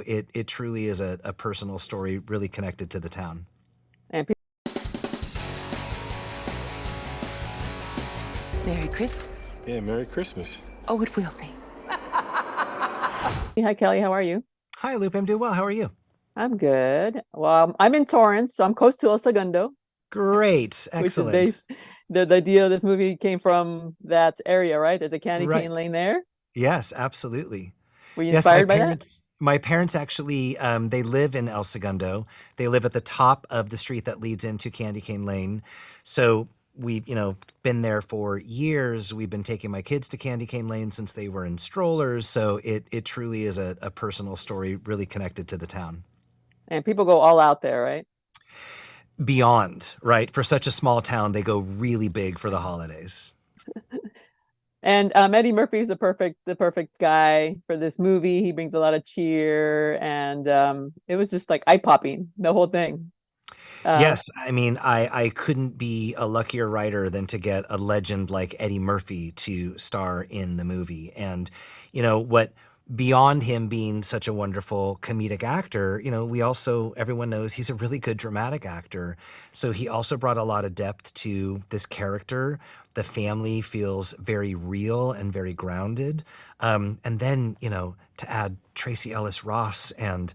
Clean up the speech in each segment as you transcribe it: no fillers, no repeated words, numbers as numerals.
it truly is a personal story, really connected to the town. And Merry Christmas. Yeah, Merry Christmas. Oh, it will be. hi, Kelly. How are you? Hi, Lupe. I'm doing well. How are you? I'm good. Well, I'm in Torrance, so I'm close to El Segundo, Great. which is Excellent. based. The idea of this movie came from that area, right? There's a candy Right. cane lane there. Yes, absolutely. Were you Yes, my inspired by that? parents actually, they live in El Segundo. They live at the top of the street that leads into Candy Cane Lane. So we've, been there for years. We've been taking my kids to Candy Cane Lane since they were in strollers. So it truly is a personal story, really connected to the town. And people go all out there, right? Beyond, right? For such a small town, they go really big for the holidays. And Eddie Murphy is the perfect guy for this movie. He brings a lot of cheer, and it was just like eye popping, the whole thing. Yes, I mean, I couldn't be a luckier writer than to get a legend like Eddie Murphy to star in the movie. And, what beyond him being such a wonderful comedic actor, everyone knows he's a really good dramatic actor. So he also brought a lot of depth to this character. The family feels very real and very grounded. And then, to add Tracy Ellis Ross and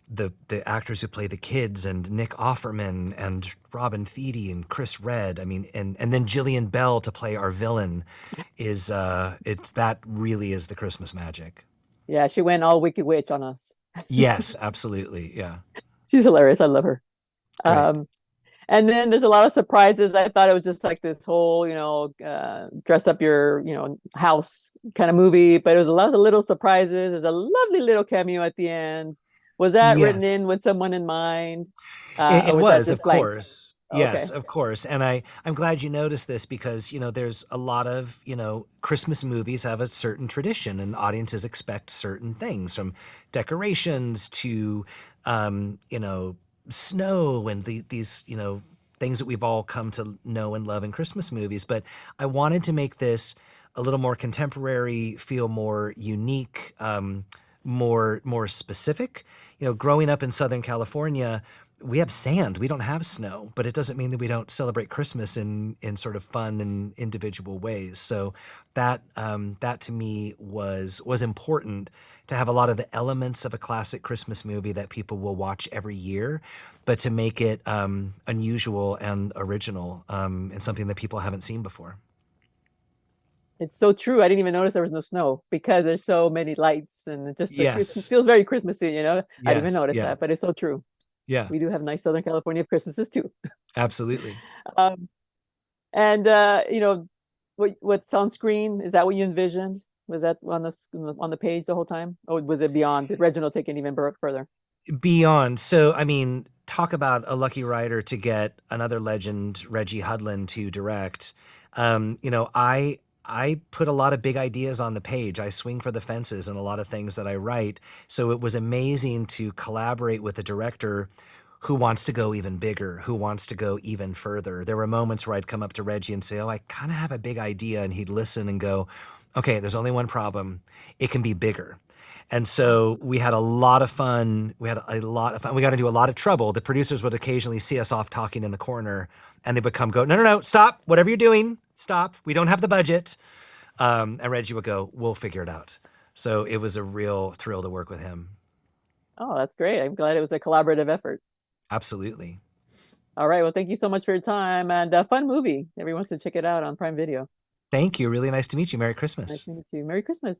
the actors who play the kids, and Nick Offerman and Robin Thede and Chris Redd. I mean, and then Jillian Bell to play our villain that really is the Christmas magic. Yeah, she went all Wicked Witch on us. Yes, absolutely. Yeah. She's hilarious. I love her. Great. And then there's a lot of surprises. I thought it was just like this whole, dress up your, house kind of movie, but it was a lot of little surprises. There's a lovely little cameo at the end. Was that written in with someone in mind? It was, of blank? course. Oh, yes, okay. of course. And I'm glad you noticed this because, there's a lot of, Christmas movies have a certain tradition and audiences expect certain things, from decorations to, snow and these, things that we've all come to know and love in Christmas movies. But I wanted to make this a little more contemporary, feel more unique, more specific. Growing up in Southern California, we have sand. We don't have snow, but it doesn't mean that we don't celebrate Christmas in sort of fun and individual ways. So that to me was important, to have a lot of the elements of a classic Christmas movie that people will watch every year, but to make it unusual and original, and something that people haven't seen before. It's so true. I didn't even notice there was no snow because there's so many lights, and it Yes. feels very Christmassy, I didn't even Yes. notice Yeah. that, but it's so true. Yeah. We do have nice Southern California Christmases too. Absolutely. Um, and what's on screen, is that what you envisioned? Was that on the page the whole time, or was it beyond? Did Reginald take it even further? Beyond. So, I mean, talk about a lucky writer to get another legend, Reggie Hudlin, to direct. I put a lot of big ideas on the page. I swing for the fences in a lot of things that I write. So it was amazing to collaborate with a director who wants to go even bigger, who wants to go even further. There were moments where I'd come up to Reggie and say, "Oh, I kind of have a big idea." And he'd listen and go, "Okay, there's only one problem. It can be bigger." And so we had a lot of fun. We got into a lot of trouble. The producers would occasionally see us off talking in the corner, and they would come go, no, stop, whatever you're doing, stop. We don't have the budget. And Reggie would go, "We'll figure it out." So it was a real thrill to work with him. Oh, that's great. I'm glad it was a collaborative effort. Absolutely. All right. Well, thank you so much for your time, and fun movie. Everyone should check it out on Prime Video. Thank you. Really nice to meet you. Merry Nice Christmas. to meet you. Merry Christmas.